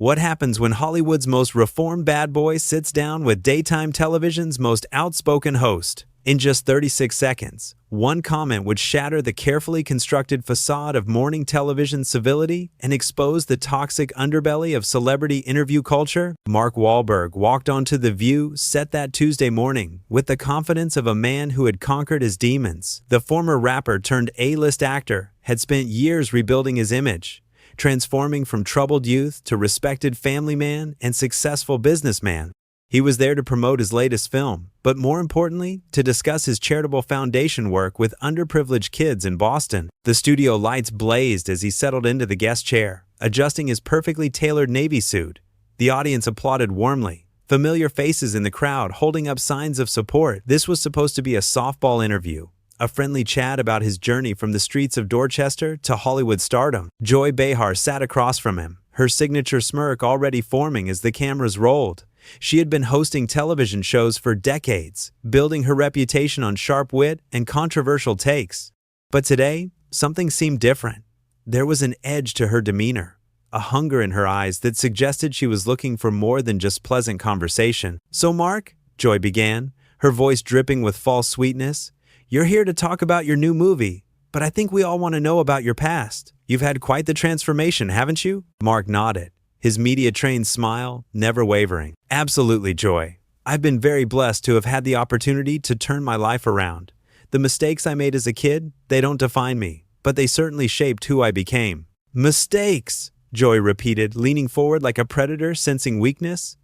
What happens when Hollywood's most reformed bad boy sits down with daytime television's most outspoken host? In just 36 seconds, one comment would shatter the carefully constructed facade of morning television civility and expose the toxic underbelly of celebrity interview culture. Mark Wahlberg walked onto The View set that Tuesday morning with the confidence of a man who had conquered his demons. The former rapper turned A-list actor had spent years rebuilding his image, transforming from troubled youth to respected family man and successful businessman. He was there to promote his latest film, but more importantly, to discuss his charitable foundation work with underprivileged kids in Boston. The studio lights blazed as he settled into the guest chair, adjusting his perfectly tailored Navy suit. The audience applauded warmly, familiar faces in the crowd holding up signs of support. This was supposed to be a softball interview, a friendly chat about his journey from the streets of Dorchester to Hollywood stardom. Joy Behar sat across from him, her signature smirk already forming as the cameras rolled. She had been hosting television shows for decades, building her reputation on sharp wit and controversial takes. But today, something seemed different. There was an edge to her demeanor, a hunger in her eyes that suggested she was looking for more than just pleasant conversation. "So Mark," Joy began, her voice dripping with false sweetness, "you're here to talk about your new movie, but I think we all want to know about your past. You've had quite the transformation, haven't you?" Mark nodded, his media-trained smile never wavering. "Absolutely, Joy. I've been very blessed to have had the opportunity to turn my life around. The mistakes I made as a kid, they don't define me, but they certainly shaped who I became." "Mistakes," Joy repeated, leaning forward like a predator sensing weakness.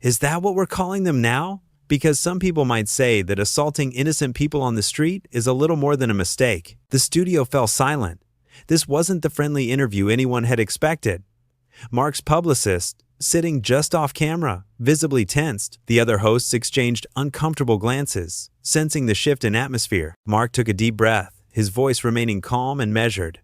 "Is that what we're calling them now? Because some people might say that assaulting innocent people on the street is a little more than a mistake." The studio fell silent. This wasn't the friendly interview anyone had expected. Mark's publicist, sitting just off camera, visibly tensed. The other hosts exchanged uncomfortable glances, sensing the shift in atmosphere. Mark took a deep breath, his voice remaining calm and measured.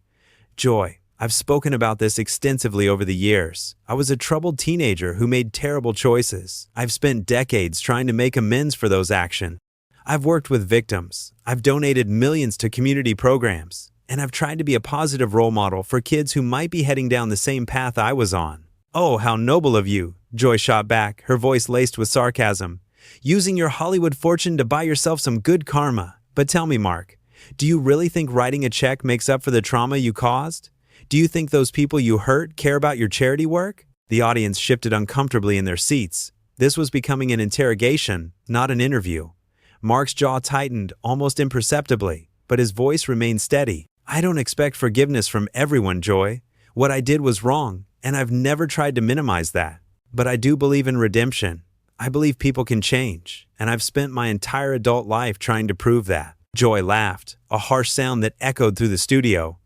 "Joy, I've spoken about this extensively over the years. I was a troubled teenager who made terrible choices. I've spent decades trying to make amends for those actions. I've worked with victims. I've donated millions to community programs. And I've tried to be a positive role model for kids who might be heading down the same path I was on." "Oh, how noble of you," Joy shot back, her voice laced with sarcasm. "Using your Hollywood fortune to buy yourself some good karma. But tell me, Mark, do you really think writing a check makes up for the trauma you caused? Do you think those people you hurt care about your charity work?" The audience shifted uncomfortably in their seats. This was becoming an interrogation, not an interview. Mark's jaw tightened almost imperceptibly, but his voice remained steady. "I don't expect forgiveness from everyone, Joy. What I did was wrong, and I've never tried to minimize that. But I do believe in redemption. I believe people can change, and I've spent my entire adult life trying to prove that." Joy laughed, a harsh sound that echoed through the studio.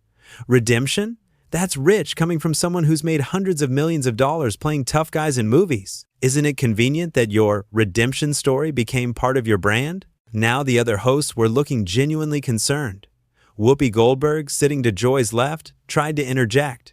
"Redemption? That's rich coming from someone who's made hundreds of millions of dollars playing tough guys in movies. Isn't it convenient that your redemption story became part of your brand?" Now the other hosts were looking genuinely concerned. Whoopi Goldberg, sitting to Joy's left, tried to interject.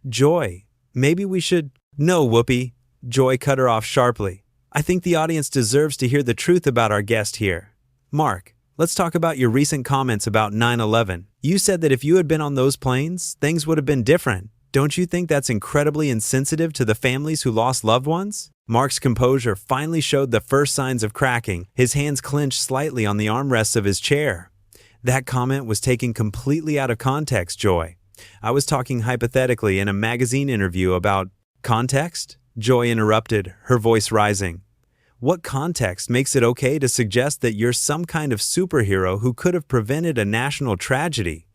"Joy, maybe we should—" "No, Whoopi," Joy cut her off sharply. "I think the audience deserves to hear the truth about our guest here. Mark, let's talk about your recent comments about 9/11. You said that if you had been on those planes, things would have been different. Don't you think that's incredibly insensitive to the families who lost loved ones?" Mark's composure finally showed the first signs of cracking, his hands clenched slightly on the armrests of his chair. "That comment was taken completely out of context, Joy. I was talking hypothetically in a magazine interview about—" "Context?" Joy interrupted, her voice rising. "What context makes it okay to suggest that you're some kind of superhero who could have prevented a national tragedy?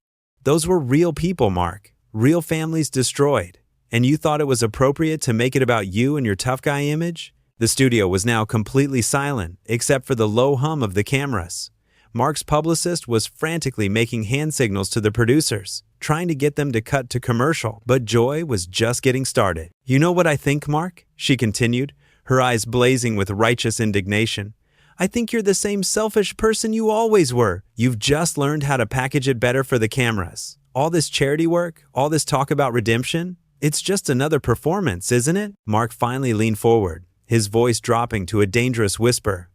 Those were real people, Mark, real families destroyed. And you thought it was appropriate to make it about you and your tough guy image?" The studio was now completely silent, except for the low hum of the cameras. Mark's publicist was frantically making hand signals to the producers, trying to get them to cut to commercial, but Joy was just getting started. "You know what I think, Mark?" she continued, her eyes blazing with righteous indignation. "I think you're the same selfish person you always were. You've just learned how to package it better for the cameras. All this charity work, all this talk about redemption, it's just another performance, isn't it?" Mark finally leaned forward, his voice dropping to a dangerous whisper.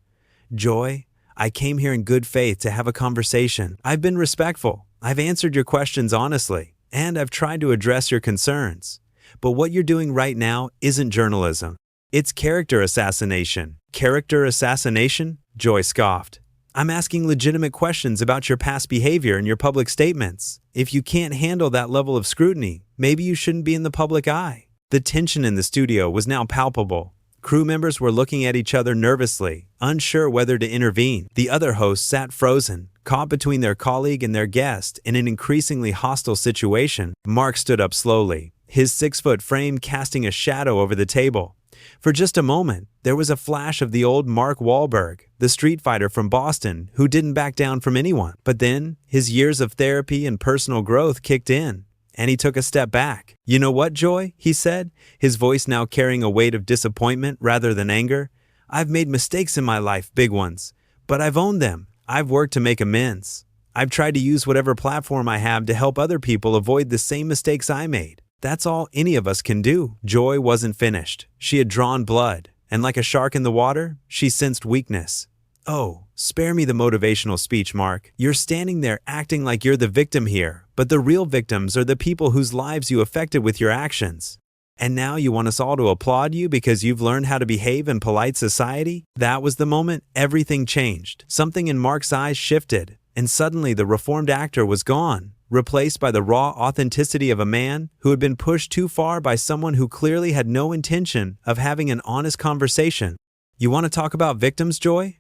"Joy, I came here in good faith to have a conversation. I've been respectful. I've answered your questions honestly, and I've tried to address your concerns. But what you're doing right now isn't journalism. It's character assassination. Character assassination? Joy scoffed. I'm asking legitimate questions about your past behavior and your public statements. If you can't handle that level of scrutiny, maybe you shouldn't be in the public eye. The tension in the studio was now palpable. Crew members were looking at each other nervously, unsure whether to intervene. The other hosts sat frozen, caught between their colleague and their guest in an increasingly hostile situation. Mark stood up slowly, his 6-foot frame casting a shadow over the table. For just a moment, there was a flash of the old Mark Wahlberg, the street fighter from Boston who didn't back down from anyone. But then, his years of therapy and personal growth kicked in, and he took a step back. "You know what, Joy?" he said, his voice now carrying a weight of disappointment rather than anger. "I've made mistakes in my life, big ones, but I've owned them. I've worked to make amends. I've tried to use whatever platform I have to help other people avoid the same mistakes I made. That's all any of us can do." Joy wasn't finished. She had drawn blood, and like a shark in the water, she sensed weakness. "Oh, spare me the motivational speech, Mark. You're standing there acting like you're the victim here, but the real victims are the people whose lives you affected with your actions. And now you want us all to applaud you because you've learned how to behave in polite society?" That was the moment everything changed. Something in Mark's eyes shifted, and suddenly the reformed actor was gone, replaced by the raw authenticity of a man who had been pushed too far by someone who clearly had no intention of having an honest conversation. "You want to talk about victims, Joy?"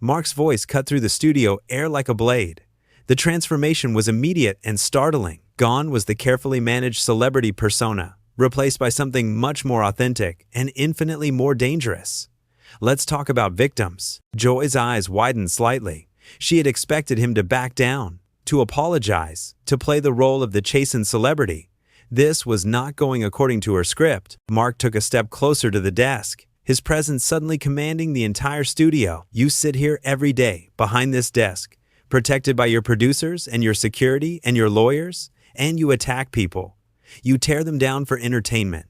Mark's voice cut through the studio air like a blade. The transformation was immediate and startling. Gone was the carefully managed celebrity persona, replaced by something much more authentic and infinitely more dangerous. "Let's talk about victims." Joy's eyes widened slightly. She had expected him to back down, to apologize, to play the role of the chastened celebrity. This was not going according to her script. Mark took a step closer to the desk, his presence suddenly commanding the entire studio. "You sit here every day, behind this desk, protected by your producers and your security and your lawyers, and you attack people. You tear them down for entertainment.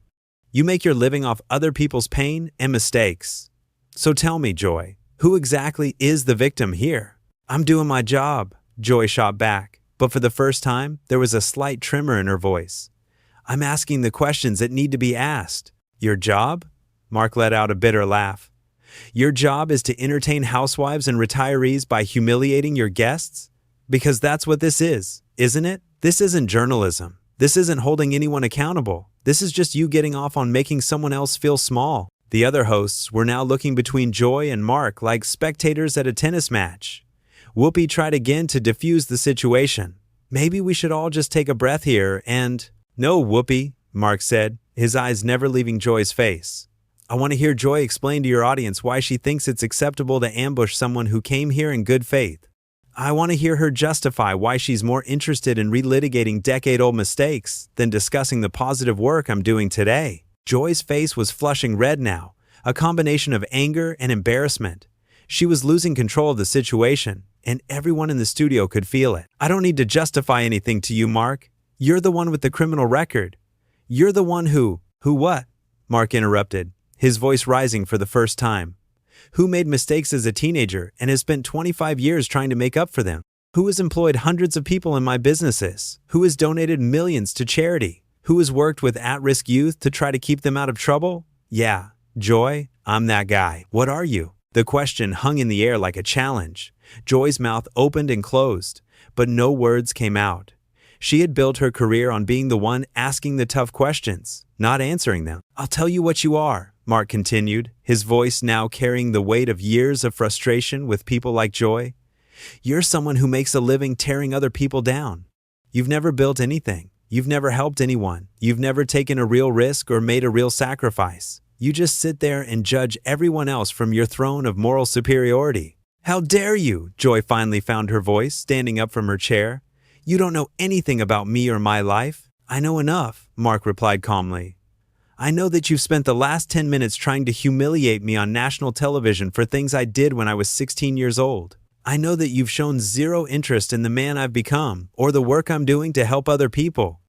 You make your living off other people's pain and mistakes. So tell me, Joy, who exactly is the victim here?" "I'm doing my job," Joy shot back, but for the first time, there was a slight tremor in her voice. "I'm asking the questions that need to be asked." "Your job?" Mark let out a bitter laugh. "Your job is to entertain housewives and retirees by humiliating your guests? Because that's what this is, isn't it? This isn't journalism. This isn't holding anyone accountable. This is just you getting off on making someone else feel small." The other hosts were now looking between Joy and Mark like spectators at a tennis match. Whoopi tried again to diffuse the situation. "Maybe we should all just take a breath here and—" "No, Whoopi," Mark said, his eyes never leaving Joy's face. "I want to hear Joy explain to your audience why she thinks it's acceptable to ambush someone who came here in good faith. I want to hear her justify why she's more interested in relitigating decade-old mistakes than discussing the positive work I'm doing today." Joy's face was flushing red now, a combination of anger and embarrassment. She was losing control of the situation, and everyone in the studio could feel it. "I don't need to justify anything to you, Mark. You're the one with the criminal record. You're the one who—" "Who what?" Mark interrupted, his voice rising for the first time. "Who made mistakes as a teenager and has spent 25 years trying to make up for them? Who has employed hundreds of people in my businesses? Who has donated millions to charity? Who has worked with at-risk youth to try to keep them out of trouble? Yeah, Joy, I'm that guy. What are you?" The question hung in the air like a challenge. Joy's mouth opened and closed, but no words came out. She had built her career on being the one asking the tough questions, not answering them. "I'll tell you what you are," Mark continued, his voice now carrying the weight of years of frustration with people like Joy. "You're someone who makes a living tearing other people down. You've never built anything. You've never helped anyone. You've never taken a real risk or made a real sacrifice. You just sit there and judge everyone else from your throne of moral superiority." "How dare you?" Joy finally found her voice, standing up from her chair. "You don't know anything about me or my life." "I know enough," Mark replied calmly. "I know that you've spent the last 10 minutes trying to humiliate me on national television for things I did when I was 16 years old. I know that you've shown zero interest in the man I've become or the work I'm doing to help other people.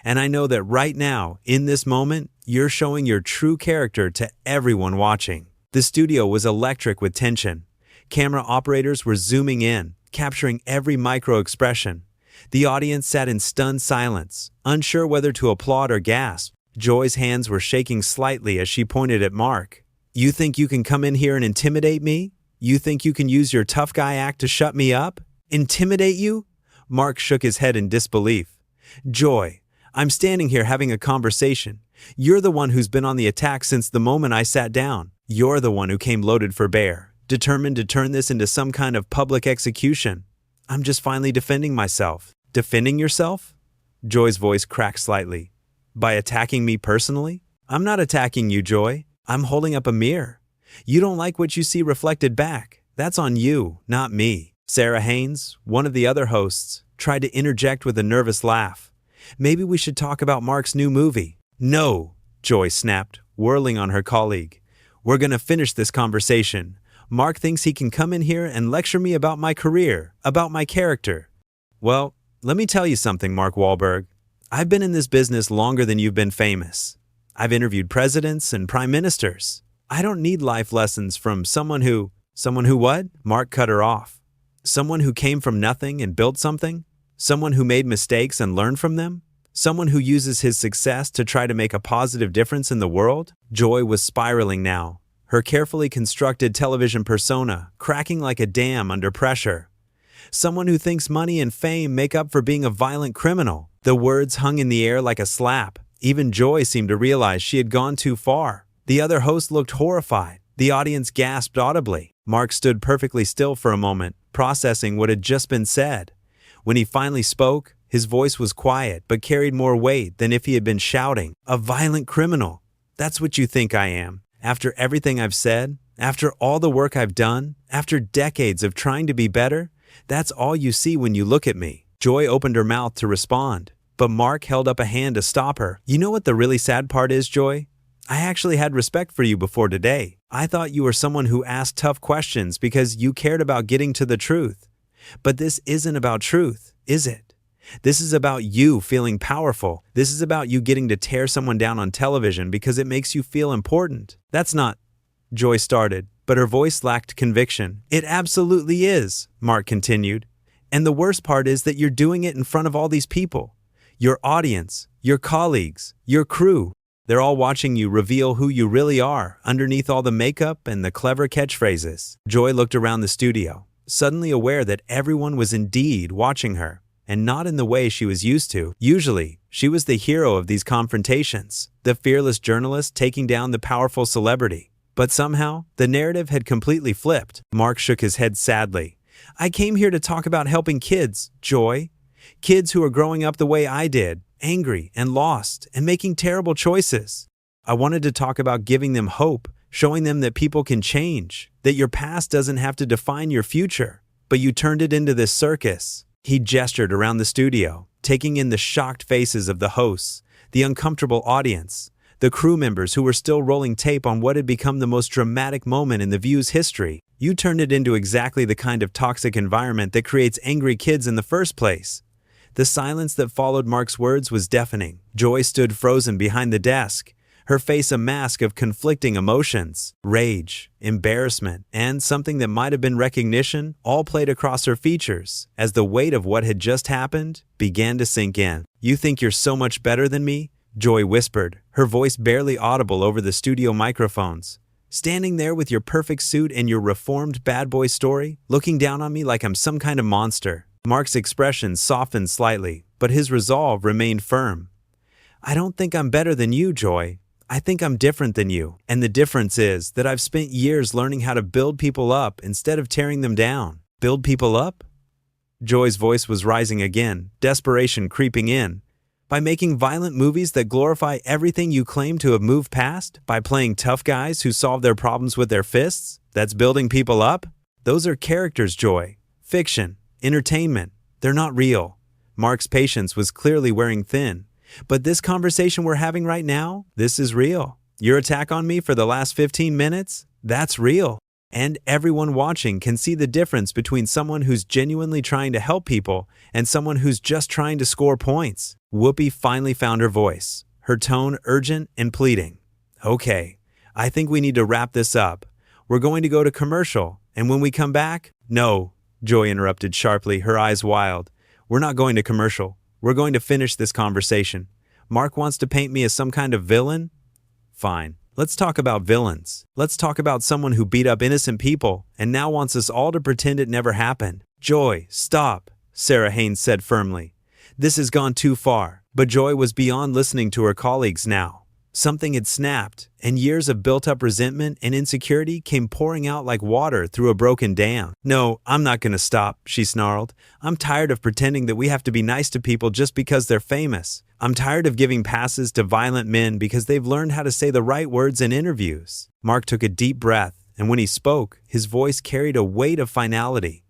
And I know that right now, in this moment, you're showing your true character to everyone watching." The studio was electric with tension. Camera operators were zooming in, capturing every micro-expression. The audience sat in stunned silence, unsure whether to applaud or gasp. Joy's hands were shaking slightly as she pointed at Mark. You think you can come in here and intimidate me? You think you can use your tough guy act to shut me up? Intimidate you? Mark shook his head in disbelief. Joy, I'm standing here having a conversation. You're the one who's been on the attack since the moment I sat down. You're the one who came loaded for bear, determined to turn this into some kind of public execution. I'm just finally defending myself. Defending yourself? Joy's voice cracked slightly. By attacking me personally? I'm not attacking you, Joy. I'm holding up a mirror. You don't like what you see reflected back. That's on you, not me. Sarah Haynes, one of the other hosts, tried to interject with a nervous laugh. Maybe we should talk about Mark's new movie. No, Joy snapped, whirling on her colleague. We're going to finish this conversation. Mark thinks he can come in here and lecture me about my career, about my character. Well, let me tell you something, Mark Wahlberg. I've been in this business longer than you've been famous. I've interviewed presidents and prime ministers. I don't need life lessons from someone who what? Mark cut her off. Someone who came from nothing and built something? Someone who made mistakes and learned from them? Someone who uses his success to try to make a positive difference in the world? Joy was spiraling now, her carefully constructed television persona cracking like a dam under pressure. Someone who thinks money and fame make up for being a violent criminal. The words hung in the air like a slap. Even Joy seemed to realize she had gone too far. The other host looked horrified. The audience gasped audibly. Mark stood perfectly still for a moment, processing what had just been said. When he finally spoke, his voice was quiet but carried more weight than if he had been shouting. A violent criminal. That's what you think I am. After everything I've said, after all the work I've done, after decades of trying to be better, that's all you see when you look at me. Joy opened her mouth to respond, but Mark held up a hand to stop her. You know what the really sad part is, Joy? I actually had respect for you before today. I thought you were someone who asked tough questions because you cared about getting to the truth. But this isn't about truth, is it? This is about you feeling powerful. This is about you getting to tear someone down on television because it makes you feel important. That's not... Joy started, but her voice lacked conviction. It absolutely is, Mark continued. And the worst part is that you're doing it in front of all these people. Your audience, your colleagues, your crew. They're all watching you reveal who you really are underneath all the makeup and the clever catchphrases. Joy looked around the studio, suddenly aware that everyone was indeed watching her, and not in the way she was used to. Usually, she was the hero of these confrontations, the fearless journalist taking down the powerful celebrity. But somehow, the narrative had completely flipped. Mark shook his head sadly. I came here to talk about helping kids, Joy. Kids who are growing up the way I did, angry and lost and making terrible choices. I wanted to talk about giving them hope, showing them that people can change, that your past doesn't have to define your future. But you turned it into this circus. He gestured around the studio, taking in the shocked faces of the hosts, the uncomfortable audience, the crew members who were still rolling tape on what had become the most dramatic moment in The View's history. You turned it into exactly the kind of toxic environment that creates angry kids in the first place. The silence that followed Mark's words was deafening. Joy stood frozen behind the desk, her face a mask of conflicting emotions. Rage, embarrassment, and something that might have been recognition all played across her features as the weight of what had just happened began to sink in. You think you're so much better than me? Joy whispered, her voice barely audible over the studio microphones. Standing there with your perfect suit and your reformed bad boy story, looking down on me like I'm some kind of monster. Mark's expression softened slightly, but his resolve remained firm. I don't think I'm better than you, Joy. I think I'm different than you. And the difference is that I've spent years learning how to build people up instead of tearing them down. Build people up? Joy's voice was rising again, desperation creeping in. By making violent movies that glorify everything you claim to have moved past? By playing tough guys who solve their problems with their fists? That's building people up? Those are characters, Joy. Fiction. Entertainment. They're not real. Mark's patience was clearly wearing thin. But this conversation we're having right now, this is real. Your attack on me for the last 15 minutes? That's real. And everyone watching can see the difference between someone who's genuinely trying to help people and someone who's just trying to score points. Whoopi finally found her voice, her tone urgent and pleading. Okay, I think we need to wrap this up. We're going to go to commercial, and when we come back... No, Joy interrupted sharply, her eyes wild. We're not going to commercial. We're going to finish this conversation. Mark wants to paint me as some kind of villain? Fine. Let's talk about villains. Let's talk about someone who beat up innocent people and now wants us all to pretend it never happened. Joy, stop, Sarah Haynes said firmly. This has gone too far. But Joy was beyond listening to her colleagues now. Something had snapped, and years of built-up resentment and insecurity came pouring out like water through a broken dam. No, I'm not going to stop, she snarled. I'm tired of pretending that we have to be nice to people just because they're famous. I'm tired of giving passes to violent men because they've learned how to say the right words in interviews. Mark took a deep breath, and when he spoke, his voice carried a weight of finality.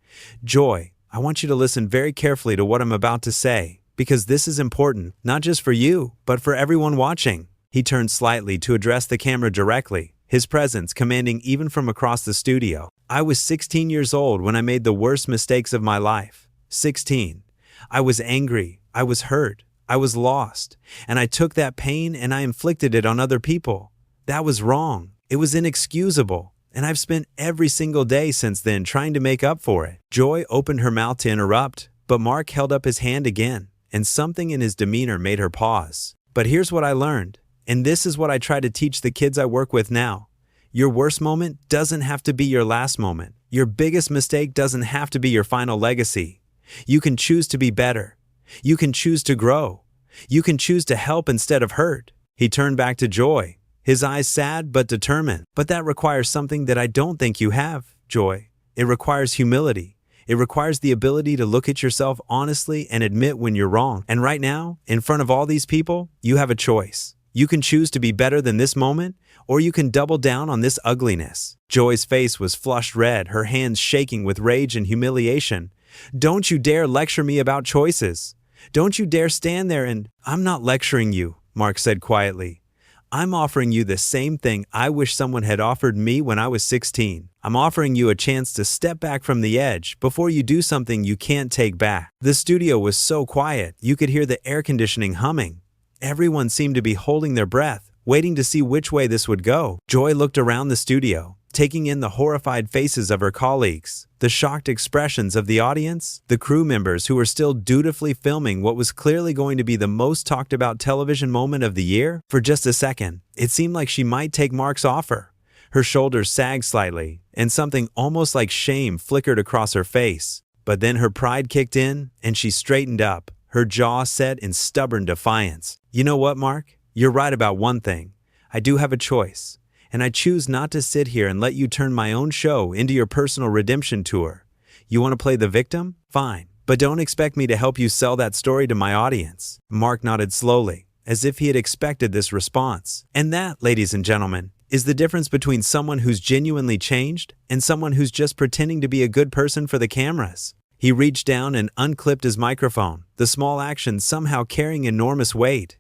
Joy, I want you to listen very carefully to what I'm about to say, because this is important, not just for you, but for everyone watching. He turned slightly to address the camera directly, his presence commanding even from across the studio. I was 16 years old when I made the worst mistakes of my life. 16. I was angry, I was hurt, I was lost, and I took that pain and I inflicted it on other people. That was wrong. It was inexcusable, and I've spent every single day since then trying to make up for it. Joy opened her mouth to interrupt, but Mark held up his hand again, and something in his demeanor made her pause. But here's what I learned. And this is what I try to teach the kids I work with now. Your worst moment doesn't have to be your last moment. Your biggest mistake doesn't have to be your final legacy. You can choose to be better. You can choose to grow. You can choose to help instead of hurt. He turned back to Joy, his eyes sad but determined. But that requires something that I don't think you have, Joy. It requires humility. It requires the ability to look at yourself honestly and admit when you're wrong. And right now, in front of all these people, you have a choice. You can choose to be better than this moment, or you can double down on this ugliness. Joy's face was flushed red, her hands shaking with rage and humiliation. Don't you dare lecture me about choices. Don't you dare stand there and— I'm not lecturing you, Mark said quietly. I'm offering you the same thing I wish someone had offered me when I was 16. I'm offering you a chance to step back from the edge before you do something you can't take back. The studio was so quiet, you could hear the air conditioning humming. Everyone seemed to be holding their breath, waiting to see which way this would go. Joy looked around the studio, taking in the horrified faces of her colleagues, the shocked expressions of the audience, the crew members who were still dutifully filming what was clearly going to be the most talked about television moment of the year. For just a second, it seemed like she might take Mark's offer. Her shoulders sagged slightly, and something almost like shame flickered across her face. But then her pride kicked in, and she straightened up, her jaw set in stubborn defiance. You know what, Mark? You're right about one thing. I do have a choice, and I choose not to sit here and let you turn my own show into your personal redemption tour. You want to play the victim? Fine, but don't expect me to help you sell that story to my audience. Mark nodded slowly, as if he had expected this response. And that, ladies and gentlemen, is the difference between someone who's genuinely changed and someone who's just pretending to be a good person for the cameras. He reached down and unclipped his microphone, the small action somehow carrying enormous weight.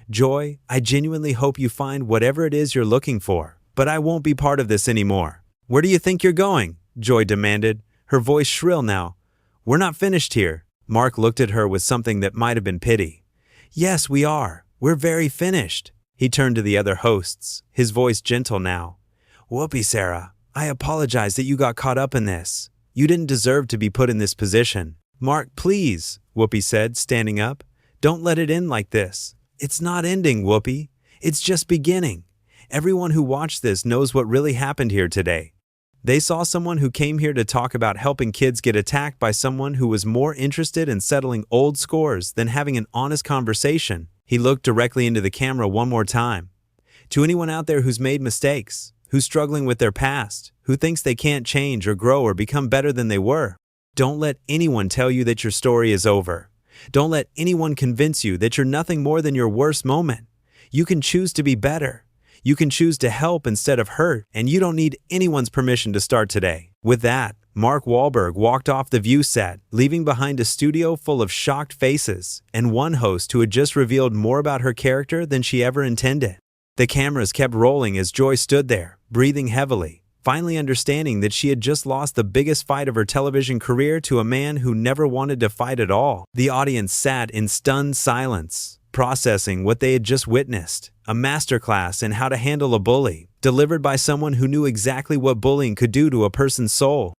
Joy, I genuinely hope you find whatever it is you're looking for, but I won't be part of this anymore. Where do you think you're going? Joy demanded, her voice shrill now. We're not finished here. Mark looked at her with something that might have been pity. Yes, we are. We're very finished. He turned to the other hosts, his voice gentle now. Whoopee, Sarah. I apologize that you got caught up in this. You didn't deserve to be put in this position. Mark, please, Whoopi said, standing up. Don't let it end like this. It's not ending, Whoopi. It's just beginning. Everyone who watched this knows what really happened here today. They saw someone who came here to talk about helping kids get attacked by someone who was more interested in settling old scores than having an honest conversation. He looked directly into the camera one more time. To anyone out there who's made mistakes, who's struggling with their past, who thinks they can't change or grow or become better than they were, don't let anyone tell you that your story is over. Don't let anyone convince you that you're nothing more than your worst moment. You can choose to be better. You can choose to help instead of hurt, and you don't need anyone's permission to start today. With that, Mark Wahlberg walked off the View set, leaving behind a studio full of shocked faces and one host who had just revealed more about her character than she ever intended. The cameras kept rolling as Joy stood there, breathing heavily, finally understanding that she had just lost the biggest fight of her television career to a man who never wanted to fight at all. The audience sat in stunned silence, processing what they had just witnessed, a masterclass in how to handle a bully, delivered by someone who knew exactly what bullying could do to a person's soul.